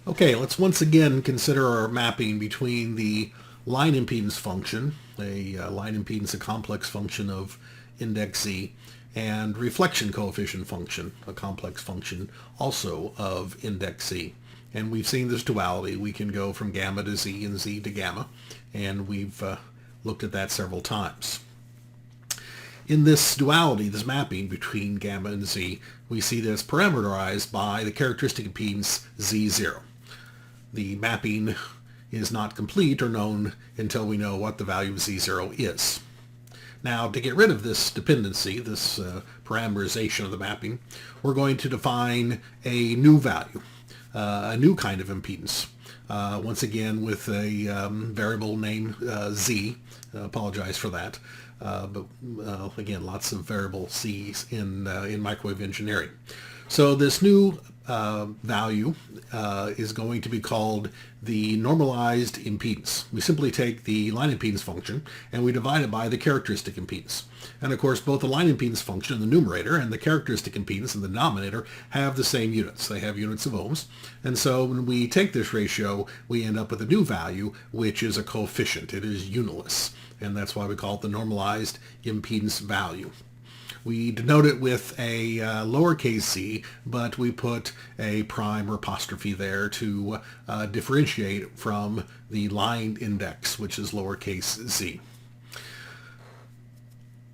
Okay, let's once again consider our mapping between the line impedance function, a line impedance, a complex function of index z, and reflection coefficient function, a complex function also of index z. And we've seen this duality. We can go from gamma to z and z to gamma, and we've looked at that several times. In this duality, this mapping between gamma and z, we see this parameterized by the characteristic impedance z0. The mapping is not complete or known until we know what the value of z0 is. Now, to get rid of this dependency, this parameterization of the mapping, we're going to define a new value, a new kind of impedance. Once again with a variable name z. Apologize for that. But again, lots of variable c's in microwave engineering. So this new value is going to be called the normalized impedance. We simply take the line impedance function and we divide it by the characteristic impedance. And of course, both the line impedance function in the numerator and the characteristic impedance in the denominator have the same units. They have units of ohms. And so when we take this ratio, we end up with a new value, which is a coefficient. It is uniless. And that's why we call it the normalized impedance value. We denote it with a lowercase c, but we put a prime or apostrophe there to differentiate from the line index, which is lowercase z.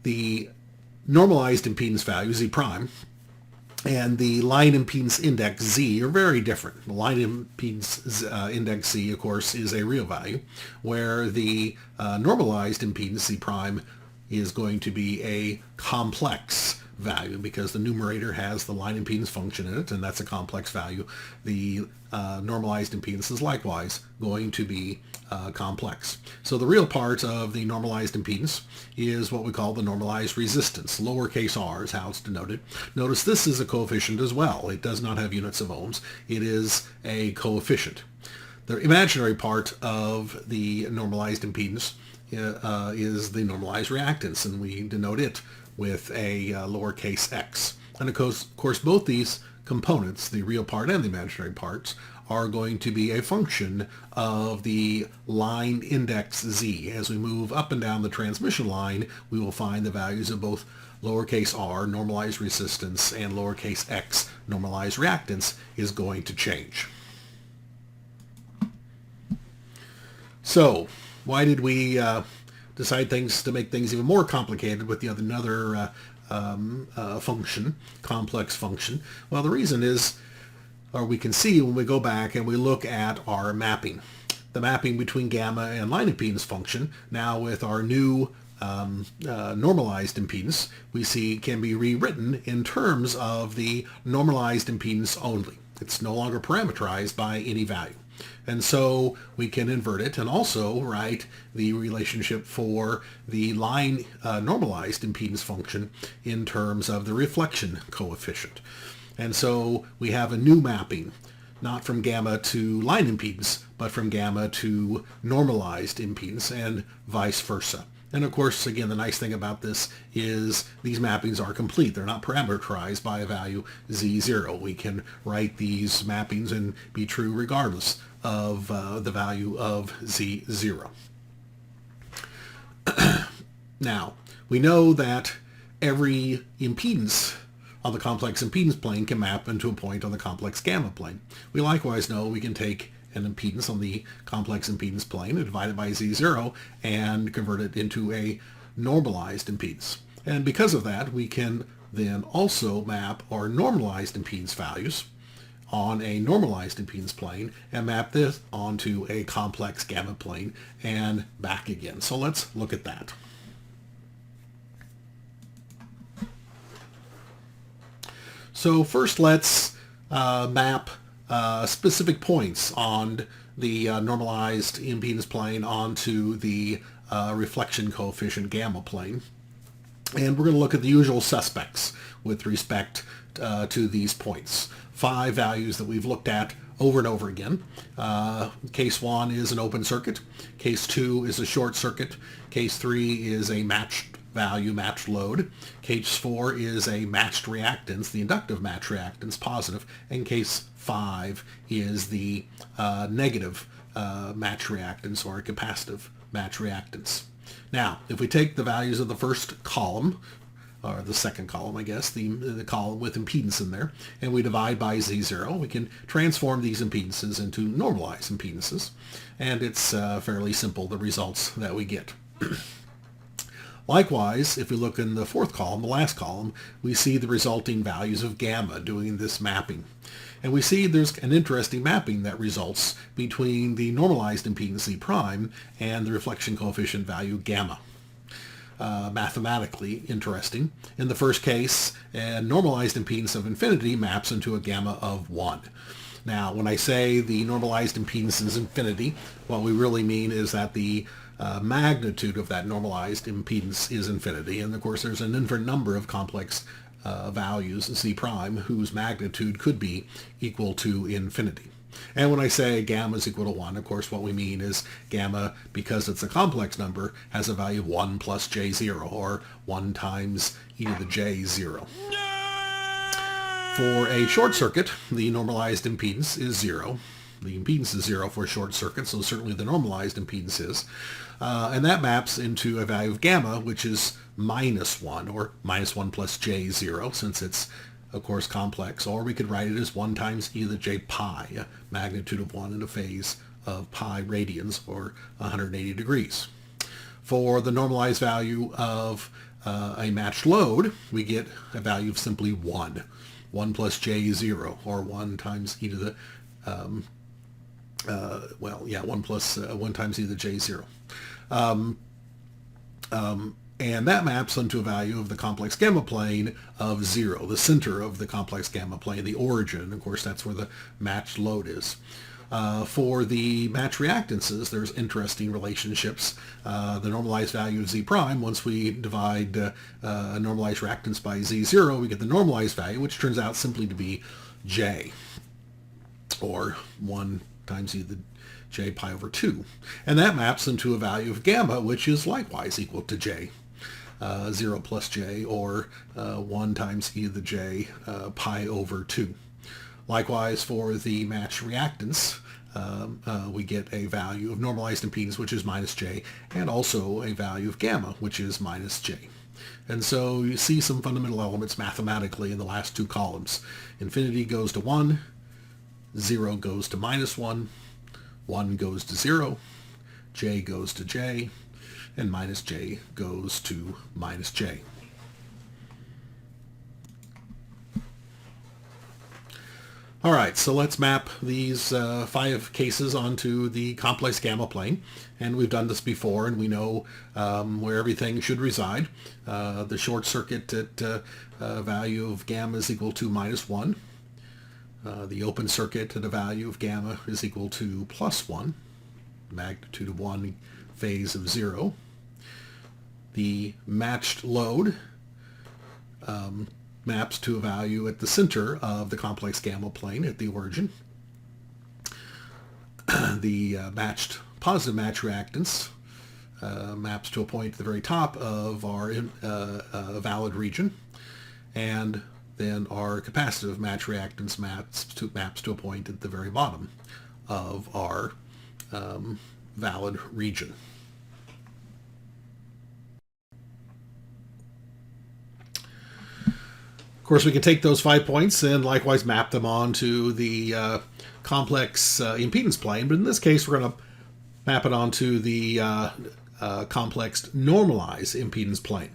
The normalized impedance value, z prime, and the line impedance index z are very different. The line impedance index z, of course, is a real value, where the normalized impedance z prime is going to be a complex value because the numerator has the line impedance function in it, and that's a complex value. The normalized impedance is likewise going to be complex. So the real part of the normalized impedance is what we call the normalized resistance. Lowercase r is how it's denoted. Notice this is a coefficient as well. It does not have units of ohms. It is a coefficient. The imaginary part of the normalized impedance is the normalized reactance, and we denote it with a lowercase x. And of course, both these components, the real part and the imaginary parts, are going to be a function of the line index z. As we move up and down the transmission line, we will find the values of both lowercase r, normalized resistance, and lowercase x, normalized reactance, is going to change. So, why did we decide to make things even more complicated with another function, complex function? Well, the reason is, or we can see when we go back and we look at our mapping, the mapping between gamma and line impedance function, now with our new normalized impedance, we see can be rewritten in terms of the normalized impedance only. It's no longer parameterized by any value. And so we can invert it and also write the relationship for the line normalized impedance function in terms of the reflection coefficient. And so we have a new mapping, not from gamma to line impedance, but from gamma to normalized impedance and vice versa. And of course, again, the nice thing about this is these mappings are complete. They're not parameterized by a value z0. We can write these mappings and be true regardless of the value of z0. Now, we know that every impedance on the complex impedance plane can map into a point on the complex gamma plane. We likewise know we can take an impedance on the complex impedance plane and divide it by z0 and convert it into a normalized impedance. And because of that, we can then also map our normalized impedance values on a normalized impedance plane and map this onto a complex gamma plane and back again. So let's look at that. So first let's map specific points on the normalized impedance plane onto the reflection coefficient gamma plane. And we're going to look at the usual suspects with respect to these points. 5 values that we've looked at over and over again. Case 1 is an open circuit. Case 2 is a short circuit. Case 3 is a matched value matched load. Case 4 is a matched reactance, the inductive matched reactance, positive, and case 5 is the negative matched reactance, or a capacitive matched reactance. Now, if we take the values of the first column, or the second column, I guess, the column with impedance in there, and we divide by Z0, we can transform these impedances into normalized impedances, and it's fairly simple, the results that we get. Likewise, if we look in the fourth column, the last column, we see the resulting values of gamma doing this mapping. And we see there's an interesting mapping that results between the normalized impedance Z prime and the reflection coefficient value gamma. Mathematically interesting. In the first case, a normalized impedance of infinity maps into a gamma of 1. Now, when I say the normalized impedance is infinity, what we really mean is that the magnitude of that normalized impedance is infinity. And of course, there's an infinite number of complex values, Z prime, whose magnitude could be equal to infinity. And when I say gamma is equal to 1, of course, what we mean is gamma, because it's a complex number, has a value of 1 plus J0, or 1 times e to the J0. For a short circuit, the normalized impedance is 0. The impedance is 0 for a short circuit, so certainly the normalized impedance is. And that maps into a value of gamma, which is minus 1, or minus 1 plus J0, since it's, of course, complex. Or we could write it as 1 times e to the J pi, a magnitude of 1 in a phase of pi radians, or 180 degrees. For the normalized value of a matched load, we get a value of simply 1. 1 plus J0, or 1 times e to the 1 times e to the J0. And that maps onto a value of the complex gamma plane of 0, the center of the complex gamma plane, the origin. Of course, that's where the matched load is. For the matched reactances, there's interesting relationships. The normalized value of Z prime, once we divide a normalized reactance by Z0, we get the normalized value, which turns out simply to be J, or 1 times e to the J pi over 2. And that maps into a value of gamma, which is likewise equal to J. 0 plus J, or 1 times e to the J pi over 2. Likewise, for the matched reactance, we get a value of normalized impedance, which is minus J, and also a value of gamma, which is minus J. And so you see some fundamental elements mathematically in the last two columns. Infinity goes to 1, 0 goes to minus 1, 1 goes to 0, J goes to J, and minus J goes to minus J. All right, so let's map these 5 cases onto the complex gamma plane. And we've done this before, and we know where everything should reside. The short circuit at value of gamma is equal to minus 1. The open circuit at a value of gamma is equal to plus 1, magnitude of 1, phase of 0. The matched load maps to a value at the center of the complex gamma plane at the origin. The positive match reactance maps to a point at the very top of our valid region, and then our capacitive match reactance maps to a point at the very bottom of our valid region. Of course, we can take those 5 points and likewise map them onto the complex impedance plane, but in this case we're going to map it onto the complex normalized impedance plane.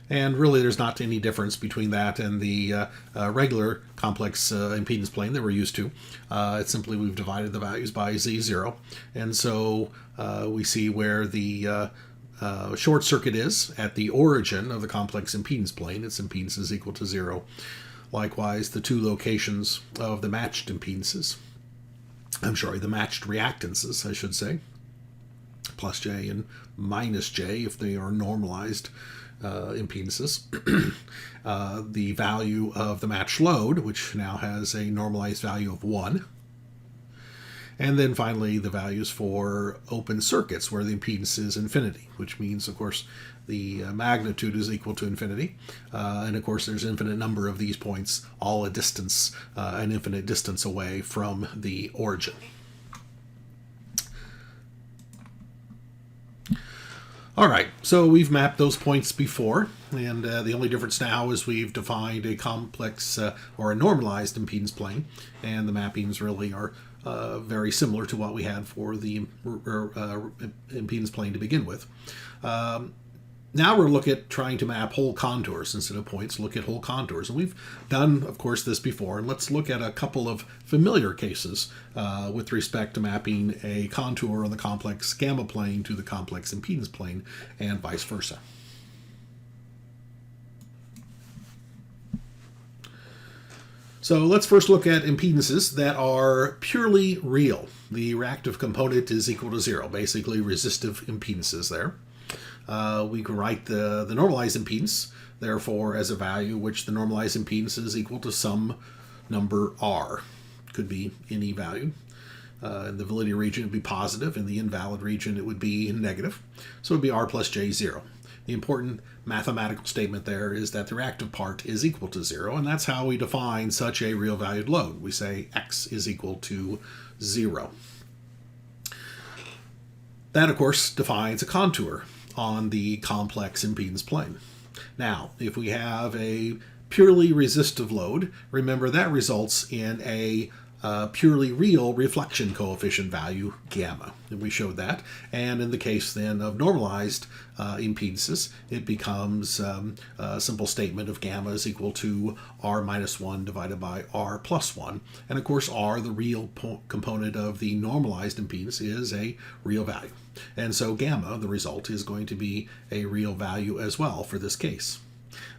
And really there's not any difference between that and the regular complex impedance plane that we're used to. It's simply we've divided the values by Z0, and so we see where the short circuit is at the origin of the complex impedance plane. Its impedance is equal to 0. Likewise, the 2 locations of the matched impedances, the matched reactances, I should say, plus J and minus J if they are normalized impedances. The value of the matched load, which now has a normalized value of 1. And then finally, the values for open circuits where the impedance is infinity, which means, of course, the magnitude is equal to infinity. And of course, there's an infinite number of these points, all a distance, an infinite distance away from the origin. All right, so we've mapped those points before, and the only difference now is we've defined a complex or a normalized impedance plane, and the mappings really are very similar to what we had for the impedance plane to begin with. Now we're looking at trying to map whole contours instead of points, look at whole contours. And we've done, of course, this before. And let's look at a couple of familiar cases with respect to mapping a contour on the complex gamma plane to the complex impedance plane and vice versa. So let's first look at impedances that are purely real. The reactive component is equal to 0, basically resistive impedances there. We can write the normalized impedance, therefore, as a value which the normalized impedance is equal to some number r. Could be any value. In the validity region, it would be positive. In the invalid region, it would be negative. So it would be r plus j0. The important mathematical statement there is that the reactive part is equal to 0, and that's how we define such a real valued load. We say x is equal to 0. That, of course, defines a contour on the complex impedance plane. Now, if we have a purely resistive load, remember that results in a purely real reflection coefficient value, gamma. And we showed that. And in the case then of normalized impedances, it becomes a simple statement of gamma is equal to r minus 1 divided by r plus 1. And of course, r, the real component of the normalized impedance, is a real value. And so gamma, the result, is going to be a real value as well for this case.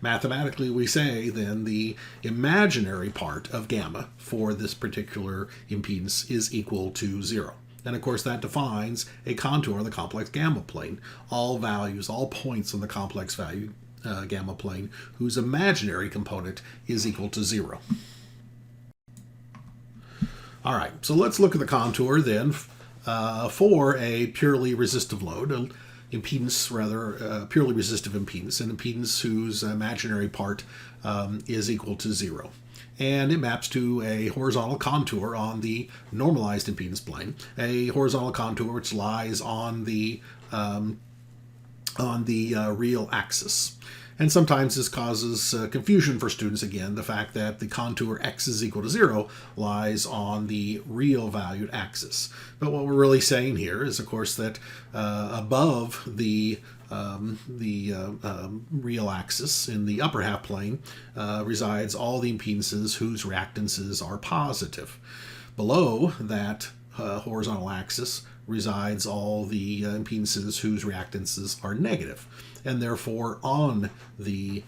Mathematically, we say then the imaginary part of gamma for this particular impedance is equal to 0. And of course, that defines a contour on the complex gamma plane. All values, all points on the complex value gamma plane whose imaginary component is equal to 0. All right, so let's look at the contour then for a purely resistive load. Impedance, rather, purely resistive impedance, an impedance whose imaginary part is equal to 0. And it maps to a horizontal contour on the normalized impedance plane, a horizontal contour which lies on the real axis. And sometimes this causes confusion for students, again, the fact that the contour x is equal to 0 lies on the real valued axis. But what we're really saying here is, of course, that above the real axis in the upper half plane resides all the impedances whose reactances are positive. Below that horizontal axis resides all the impedances whose reactances are negative. And therefore, on the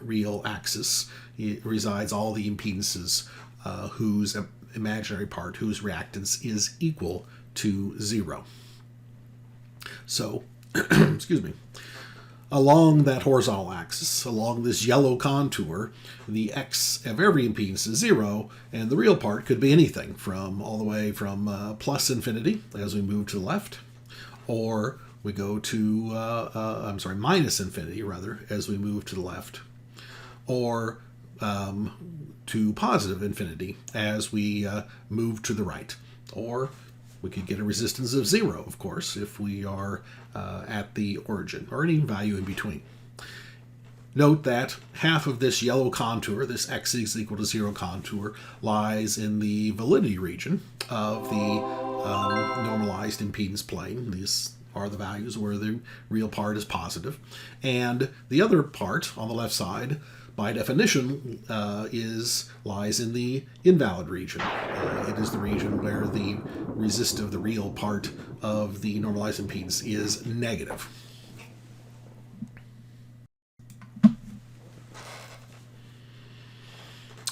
real axis resides all the impedances whose imaginary part, whose reactance is equal to 0. So, excuse me, along that horizontal axis, along this yellow contour, the x of every impedance is 0, and the real part could be anything from all the way from plus infinity as we move to the left, or we go to, minus infinity, rather, as we move to the left, or to positive infinity as we move to the right. Or we could get a resistance of 0, of course, if we are at the origin, or any value in between. Note that half of this yellow contour, this x is equal to 0 contour, lies in the validity region of the normalized impedance plane. These are the values where the real part is positive. And the other part on the left side, by definition, lies in the invalid region. It is the region where the resistive, the real part of the normalized impedance is negative.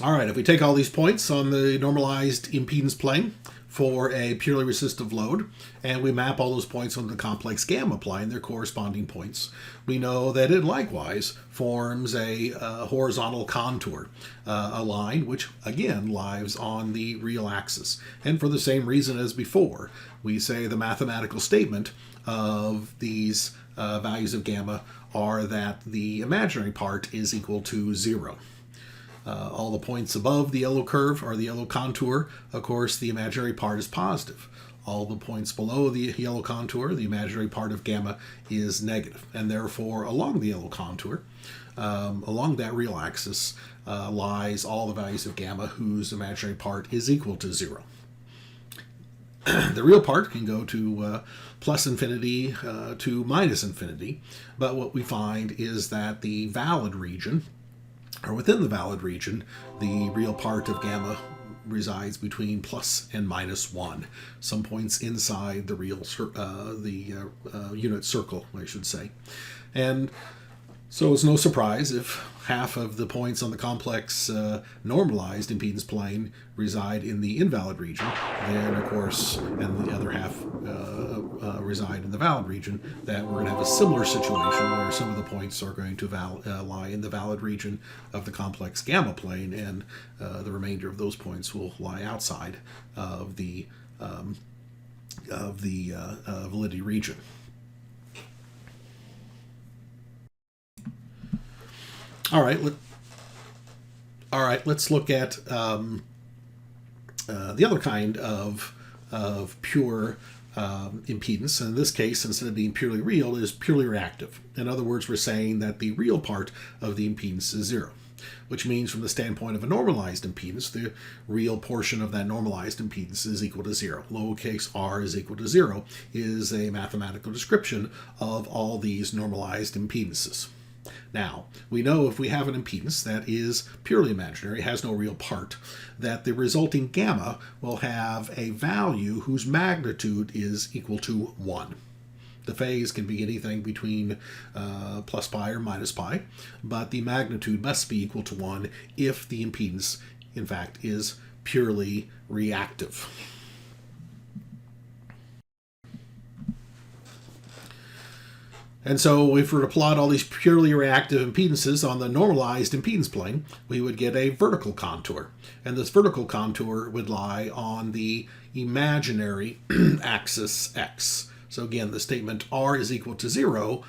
All right, if we take all these points on the normalized impedance plane for a purely resistive load, and we map all those points onto the complex gamma plane and their corresponding points, we know that it likewise forms a horizontal contour, a line which again lies on the real axis. And for the same reason as before, we say the mathematical statement of these values of gamma are that the imaginary part is equal to 0. All the points above the yellow curve or the yellow contour, of course, the imaginary part is positive. All the points below the yellow contour, the imaginary part of gamma is negative. And therefore, along the yellow contour, along that real axis, lies all the values of gamma whose imaginary part is equal to 0. The real part can go to plus infinity to minus infinity, but what we find is that the valid region, or within the valid region, the real part of gamma resides between plus and minus 1, some points inside the real unit circle, I should say. And so it's no surprise if half of the points on the complex normalized impedance plane reside in the invalid region, then of course, and the other half reside in the valid region, that we're going to have a similar situation where some of the points are going to lie in the valid region of the complex gamma plane, and the remainder of those points will lie outside of the validity region. All right, let's look at the other kind of pure impedance. And in this case, instead of being purely real, it is purely reactive. In other words, we're saying that the real part of the impedance is 0, which means from the standpoint of a normalized impedance, the real portion of that normalized impedance is equal to 0. Lowercase r is equal to 0 is a mathematical description of all these normalized impedances. Now, we know if we have an impedance that is purely imaginary, has no real part, that the resulting gamma will have a value whose magnitude is equal to 1. The phase can be anything between plus pi or minus pi, but the magnitude must be equal to 1 if the impedance, in fact, is purely reactive. And so if we were to plot all these purely reactive impedances on the normalized impedance plane, we would get a vertical contour. And this vertical contour would lie on the imaginary axis x. So again, the statement r is equal to 0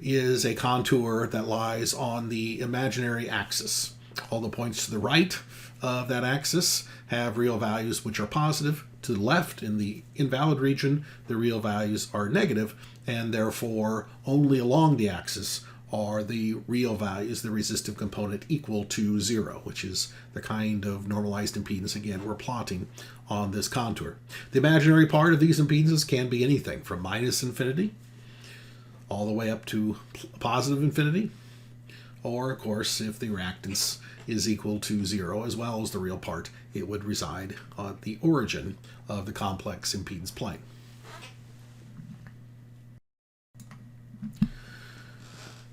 is a contour that lies on the imaginary axis. All the points to the right of that axis have real values which are positive. To the left, in the invalid region, the real values are negative, and therefore only along the axis are the real values, the resistive component, equal to 0, which is the kind of normalized impedance, again, we're plotting on this contour. The imaginary part of these impedances can be anything from minus infinity all the way up to positive infinity, or, of course, if the reactance is equal to 0 as well as the real part, it would reside on the origin of the complex impedance plane.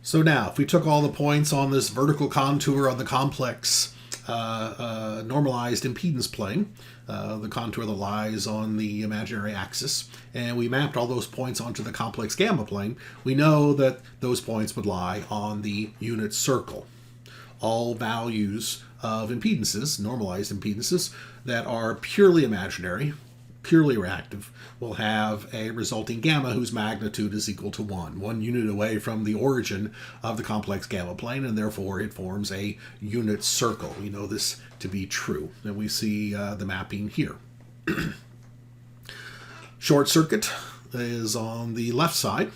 So now, if we took all the points on this vertical contour on the complex normalized impedance plane, the contour that lies on the imaginary axis, and we mapped all those points onto the complex gamma plane, we know that those points would lie on the unit circle. All values of impedances, normalized impedances, that are purely imaginary, purely reactive, will have a resulting gamma whose magnitude is equal to 1 unit away from the origin of the complex gamma plane, and therefore it forms a unit circle. We know this to be true, and we see the mapping here. Short circuit is on the left side.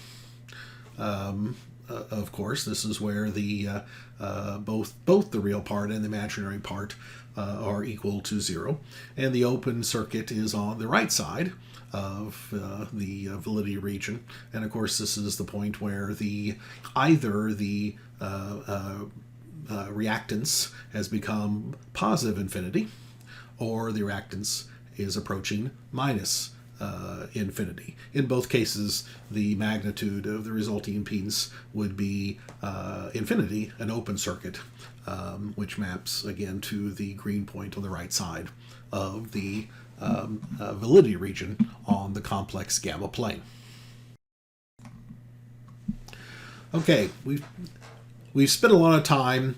Of course, this is where the both the real part and the imaginary part are equal to 0, and the open circuit is on the right side of the validity region. And of course, this is the point where either the reactance has become positive infinity, or the reactance is approaching minus infinity. In both cases, the magnitude of the resulting impedance would be infinity, an open circuit, which maps again to the green point on the right side of the validity region on the complex gamma plane. Okay, we've spent a lot of time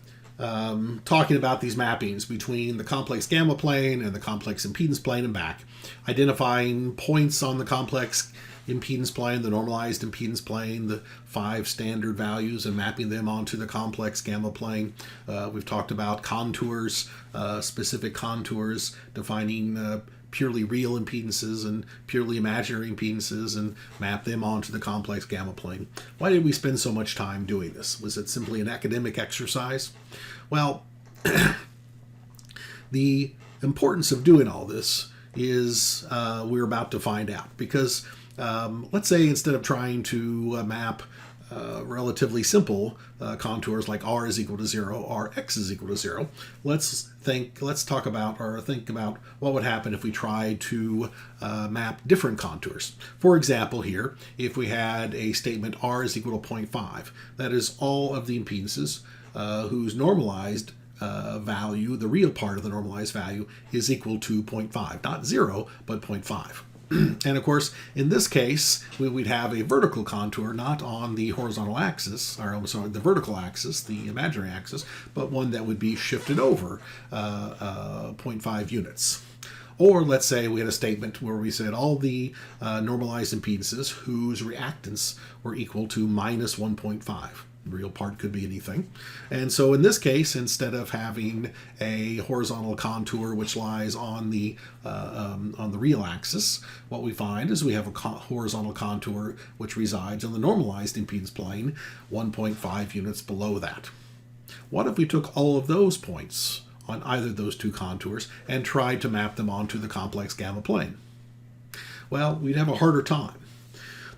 talking about these mappings between the complex gamma plane and the complex impedance plane and back, identifying points on the complex impedance plane, the normalized impedance plane, the 5 standard values, and mapping them onto the complex gamma plane. We've talked about contours, specific contours, defining purely real impedances and purely imaginary impedances, and map them onto the complex gamma plane. Why did we spend so much time doing this? Was it simply an academic exercise? Well, the importance of doing all this is we're about to find out, because let's say instead of trying to map relatively simple contours like r is equal to 0 or x is equal to 0, let's talk about or think about what would happen if we tried to map different contours. For example, here, if we had a statement r is equal to 0.5, that is all of the impedances whose normalized value, the real part of the normalized value, is equal to 0.5, not 0, but 0.5. And of course, in this case, we'd have a vertical contour, not on the horizontal axis, or sorry, the vertical axis, the imaginary axis, but one that would be shifted over 0.5 units. Or let's say we had a statement where we said all the normalized impedances whose reactance were equal to minus 1.5. The real part could be anything. And so in this case, instead of having a horizontal contour which lies on the real axis, what we find is we have a horizontal contour which resides on the normalized impedance plane 1.5 units below that. What if we took all of those points on either of those two contours and tried to map them onto the complex gamma plane? Well, we'd have a harder time.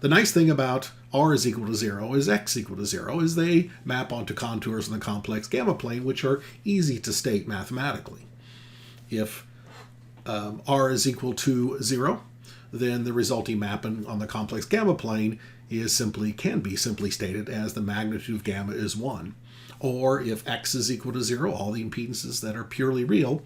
The nice thing about r is equal to 0 is x equal to 0 is they map onto contours in the complex gamma plane, which are easy to state mathematically. If r is equal to 0, then the resulting mapping on the complex gamma plane can be simply stated as the magnitude of gamma is 1. Or if x is equal to 0, all the impedances that are purely real,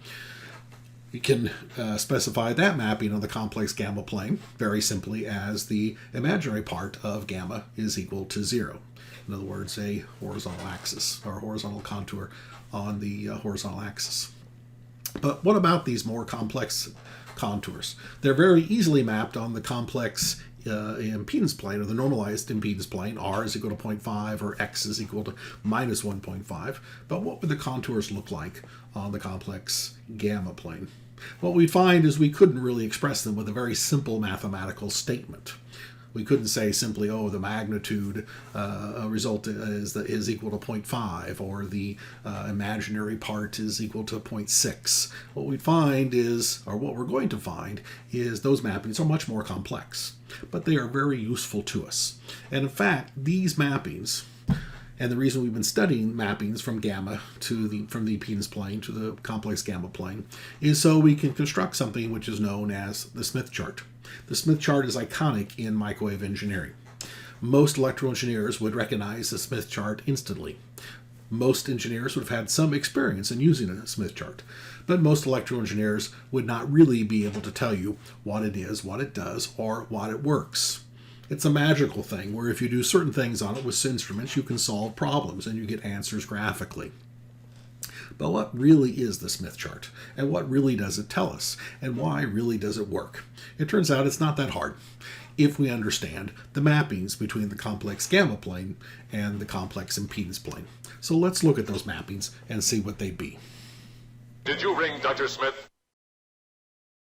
you can specify that mapping on the complex gamma plane very simply as the imaginary part of gamma is equal to 0. In other words, a horizontal axis or horizontal contour on the horizontal axis. But what about these more complex contours? They're very easily mapped on the complex impedance plane, or the normalized impedance plane. R is equal to 0.5 or x is equal to minus 1.5. But what would the contours look like on the complex gamma plane? What we find is we couldn't really express them with a very simple mathematical statement. We couldn't say simply, oh, the magnitude result is equal to 0.5, or the imaginary part is equal to 0.6. What we find is, or what we're going to find, is those mappings are much more complex, but they are very useful to us. And in fact, these mappings, and the reason we've been studying mappings from gamma from the impedance plane to the complex gamma plane, is so we can construct something which is known as the Smith chart. The Smith chart is iconic in microwave engineering. Most electrical engineers would recognize the Smith chart instantly. Most engineers would have had some experience in using a Smith chart, but most electrical engineers would not really be able to tell you what it is, what it does, or what it works. It's a magical thing where if you do certain things on it with instruments, you can solve problems and you get answers graphically. But what really is the Smith chart? And what really does it tell us? And why really does it work? It turns out it's not that hard if we understand the mappings between the complex gamma plane and the complex impedance plane. So let's look at those mappings and see what they be. Did you ring Dr. Smith?